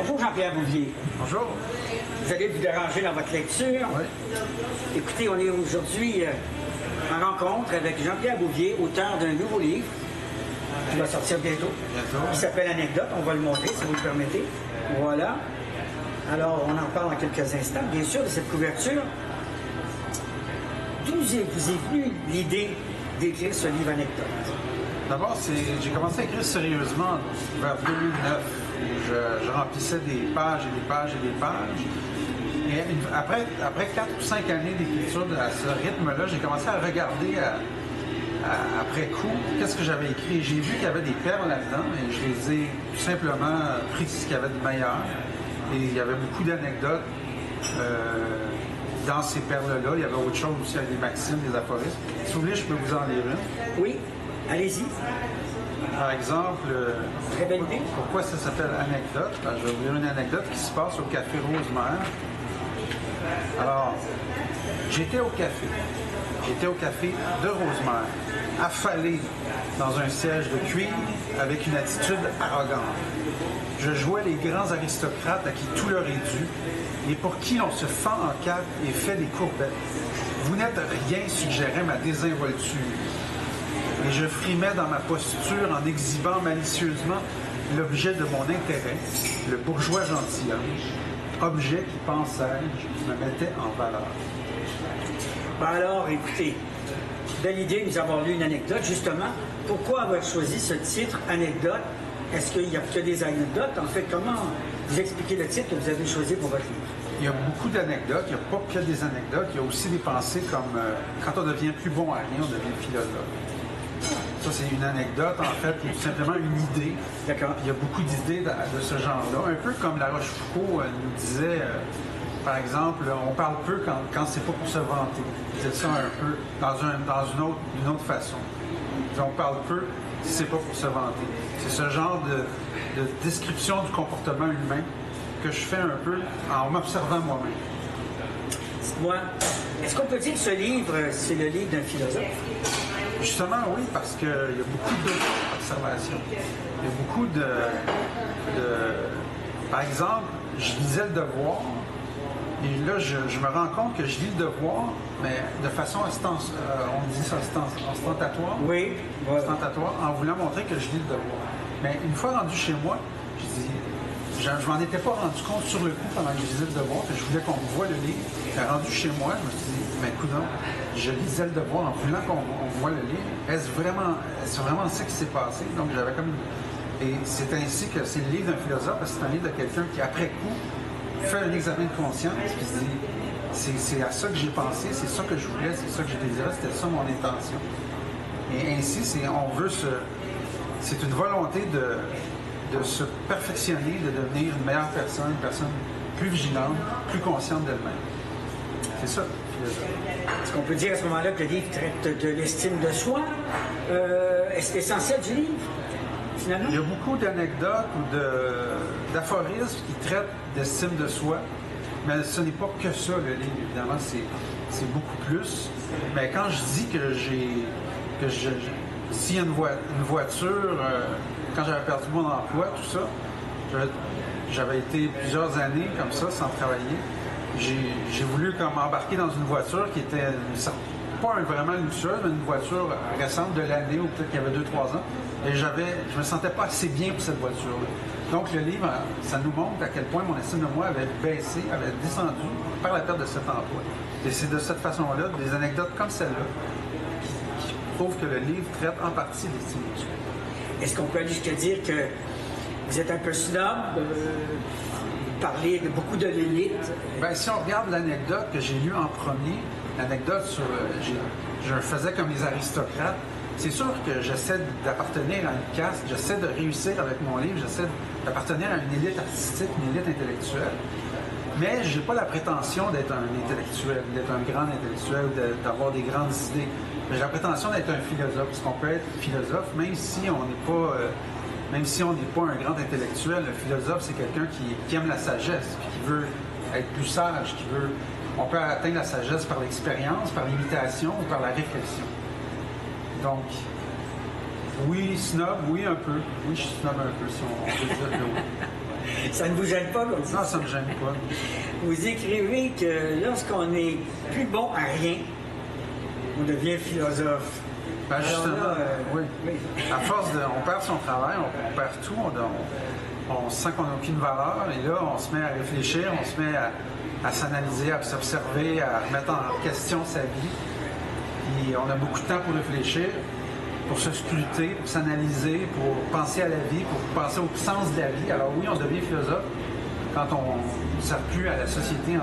Bonjour Jean-Pierre Bouvier. Bonjour. Vous allez vous déranger dans votre lecture. Oui. Écoutez, on est aujourd'hui en rencontre avec Jean-Pierre Bouvier, auteur d'un nouveau livre qui va sortir bientôt. Il s'appelle Anecdote. On va le montrer si vous le permettez. Voilà. Alors, on en parle dans quelques instants, bien sûr, de cette couverture. D'où vous est venue l'idée d'écrire ce livre Anecdote? D'abord, j'ai commencé à écrire sérieusement vers 2009, où je remplissais des pages et des pages et des pages. Et après 4 ou 5 années d'écriture à ce rythme-là, j'ai commencé à regarder après coup qu'est-ce que j'avais écrit. J'ai vu qu'il y avait des perles là-dedans et je les ai tout simplement pris ce qu'il y avait de meilleur. Et il y avait beaucoup d'anecdotes dans ces perles-là. Il y avait autre chose aussi, avec des maximes, des aphorismes. Si vous voulez, je peux vous en lire une. Oui, allez-y. Par exemple, Très belle idée. pourquoi ça s'appelle Anecdote? Ben, je vais vous lire une anecdote qui se passe au Café Rosemère. Alors, j'étais au café. J'étais au café de Rosemère, affalé dans un siège de cuivre avec une attitude arrogante. Je jouais les grands aristocrates à qui tout leur est dû et pour qui on se fend en quatre et fait des courbettes. Vous n'êtes rien, suggérait ma désinvolture. Et je frimais dans ma posture en exhibant malicieusement l'objet de mon intérêt, le bourgeois gentilhomme, objet qui, pensais-je, me mettait en valeur. Ben alors, écoutez, belle idée de nous avoir lu une anecdote. Justement, pourquoi avoir choisi ce titre, Anecdote? Est-ce qu'il n'y a que des anecdotes? En fait, comment vous expliquez le titre que vous avez choisi pour votre livre? Il y a beaucoup d'anecdotes, il n'y a pas que des anecdotes, il y a aussi des pensées comme quand on devient plus bon à rien, on devient philosophe. Ça, c'est une anecdote, en fait, qui est tout simplement une idée. D'accord. Il y a beaucoup d'idées de ce genre-là, un peu comme La Rochefoucauld nous disait, par exemple, on parle peu quand c'est pas pour se vanter. Il disait ça un peu dans une autre façon. On parle peu si c'est pas pour se vanter. C'est ce genre de description du comportement humain que je fais un peu en m'observant moi-même. Dites-moi, est-ce qu'on peut dire que ce livre, c'est le livre d'un philosophe? Justement, oui, parce qu'il y a beaucoup d'observations. Il y a beaucoup de... Par exemple, je lisais Le Devoir, et là, je me rends compte que je lis Le Devoir, mais de façon on dit ça ostentatoire. Oui. Voilà. Ostentatoire, en voulant montrer que je lis Le Devoir. Mais une fois rendu chez moi, je m'en étais pas rendu compte sur le coup pendant que je lisais Le Devoir, que je voulais qu'on me voie le livre. Et rendu chez moi, je me suis dit, mais coudonc, je lisais Le Devoir en voulant qu'on voit le livre. Est-ce vraiment ça qui s'est passé? Donc j'avais comme une... Et c'est ainsi que c'est le livre d'un philosophe, parce que c'est un livre de quelqu'un qui, après coup, fait un examen de conscience, puis se dit, c'est à ça que j'ai pensé, c'est ça que je voulais, c'est ça que je désirais, c'était ça mon intention. Et ainsi, c'est une volonté de se perfectionner, de devenir une meilleure personne, une personne plus vigilante, plus consciente d'elle-même. C'est ça, philosophie. Est-ce qu'on peut dire à ce moment-là que le livre traite de l'estime de soi? Est-ce l'essentiel du livre, finalement? Il y a beaucoup d'anecdotes ou d'aphorismes qui traitent d'estime de soi, mais ce n'est pas que ça, le livre, évidemment, c'est beaucoup plus. Mais quand je dis s'il y a une voiture, quand j'avais perdu mon emploi, tout ça, j'avais été plusieurs années comme ça, sans travailler. J'ai voulu comme embarquer dans une voiture qui était pas vraiment luxueuse, mais une voiture récente de l'année, ou peut-être qu'il y avait 2-3 ans. Et je me sentais pas assez bien pour cette voiture-là. Donc le livre, ça nous montre à quel point mon estime de moi avait baissé, avait descendu par la perte de cet emploi. Et c'est de cette façon-là, des anecdotes comme celle-là, qui prouvent que le livre traite en partie l'estime de soi. Est-ce qu'on peut aller jusqu'à dire que vous êtes un peu snob, parler de beaucoup de l'élite? Bien, si on regarde l'anecdote que j'ai lue en premier, l'anecdote sur... je faisais comme les aristocrates. C'est sûr que j'essaie d'appartenir à une caste, j'essaie de réussir avec mon livre, j'essaie d'appartenir à une élite artistique, une élite intellectuelle. Mais je n'ai pas la prétention d'être un intellectuel, d'être un grand intellectuel, d'avoir des grandes idées. J'ai la prétention d'être un philosophe, parce qu'on peut être philosophe, même si on n'est pas un grand intellectuel. Le philosophe, c'est quelqu'un qui aime la sagesse, puis qui veut être plus sage, on peut atteindre la sagesse par l'expérience, par l'imitation ou par la réflexion. Donc, Oui, snob, oui, un peu. Oui, je suis snob un peu, si on peut dire que oui. Ça ne vous gêne pas comme ça? Non, ça ne me gêne pas. Vous écrivez que lorsqu'on n'est plus bon à rien, on devient philosophe. Ben, Alors justement, là, oui. oui. À force de. On perd son travail, on perd tout, on sent qu'on n'a aucune valeur, et là, on se met à réfléchir, on se met à s'analyser, à s'observer, à remettre en question sa vie. Et on a beaucoup de temps pour réfléchir, pour se scruter, pour s'analyser, pour penser à la vie, pour penser au sens de la vie. Alors oui, on devient philosophe quand on ne sert plus à la société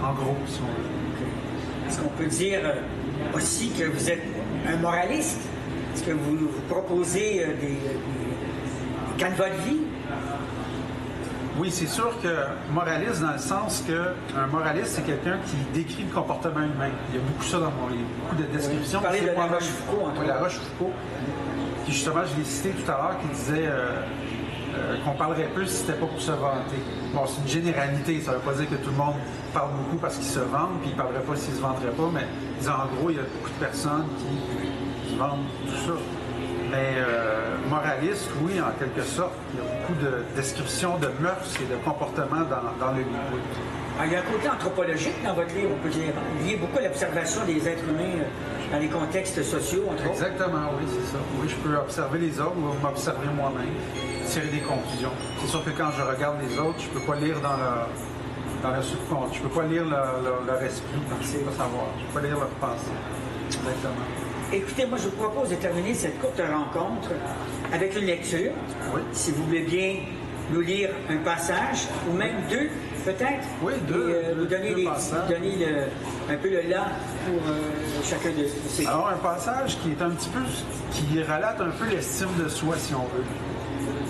en gros, si on veut. Est-ce qu'on peut dire aussi que vous êtes un moraliste? Est-ce que vous proposez des canevas de vie? Oui, c'est sûr que moraliste dans le sens qu'un moraliste, c'est quelqu'un qui décrit le comportement humain. Il y a beaucoup ça dans mon livre, beaucoup de descriptions. Vous parlez de C'est La moi-même. Rochefoucauld, entre Oui, La autres. Rochefoucauld, qui justement, je l'ai cité tout à l'heure, qui disait qu'on parlerait plus si c'était pas pour se vanter. Bon, c'est une généralité, ça veut pas dire que tout le monde parle beaucoup parce qu'ils se vendent, puis ils parleraient pas s'ils se venderaient pas, mais disons, en gros, il y a beaucoup de personnes qui vendent tout ça. Mais moraliste, oui, en quelque sorte, il y a beaucoup de descriptions de mœurs et de comportements dans le livre. Oui. Alors, il y a un côté anthropologique dans votre livre, on peut dire, lié beaucoup à l'observation des êtres humains dans les contextes sociaux, entre autres. Exactement, oui, c'est ça. Oui, je peux observer les autres ou m'observer moi-même, tirer des conclusions. C'est sûr que quand je regarde les autres, je peux pas lire dans le subconscient. Je peux pas lire leur esprit, donc je peux pas savoir. Je peux pas lire leur pensée. Exactement. Écoutez, moi, je vous propose de terminer cette courte rencontre avec une lecture. Oui. Si vous voulez bien nous lire un passage, ou même deux, peut-être. Oui, deux. Et vous donner, deux passages. un peu le là pour chacun de ces... Alors, un passage qui est un petit peu, qui relate un peu l'estime de soi, si on veut.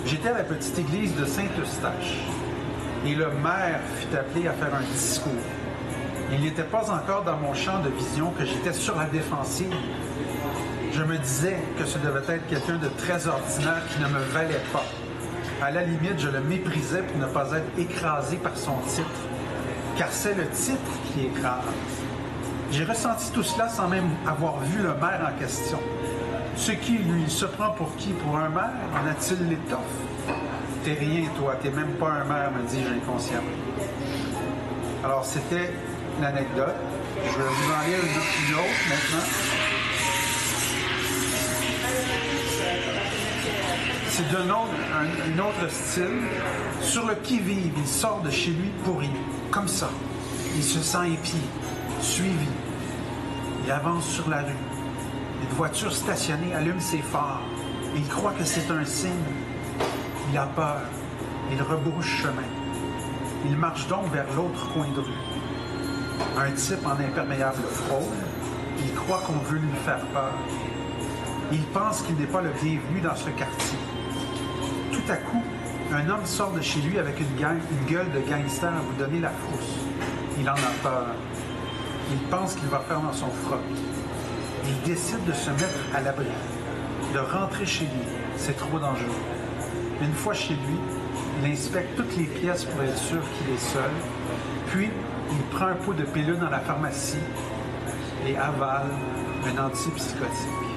J'étais à la petite église de Saint-Eustache, et le maire fut appelé à faire un discours. Il n'était pas encore dans mon champ de vision que j'étais sur la défensive. Je me disais que ce devait être quelqu'un de très ordinaire qui ne me valait pas. À la limite, je le méprisais pour ne pas être écrasé par son titre, car c'est le titre qui écrase. J'ai ressenti tout cela sans même avoir vu le maire en question. Ce qui, lui, se prend pour qui? Pour un maire? En a-t-il l'étoffe? T'es rien, toi, t'es même pas un maire, me dis-je inconsciemment. Alors, c'était l'anecdote. Je vais vous en lire une autre maintenant. C'est un autre style. Sur le qui-vive, il sort de chez lui pourri, comme ça. Il se sent épié, suivi. Il avance sur la rue. Une voiture stationnée allume ses phares. Il croit que c'est un signe. Il a peur. Il rebrousse chemin. Il marche donc vers l'autre coin de rue. Un type en imperméable fraude. Il croit qu'on veut lui faire peur. Il pense qu'il n'est pas le bienvenu dans ce quartier. Tout à coup, un homme sort de chez lui avec une gueule de gangster à vous donner la frousse. Il en a peur. Il pense qu'il va faire dans son froc. Il décide de se mettre à l'abri, de rentrer chez lui. C'est trop dangereux. Une fois chez lui, il inspecte toutes les pièces pour être sûr qu'il est seul. Puis, il prend un pot de pilule dans la pharmacie et avale un antipsychotique.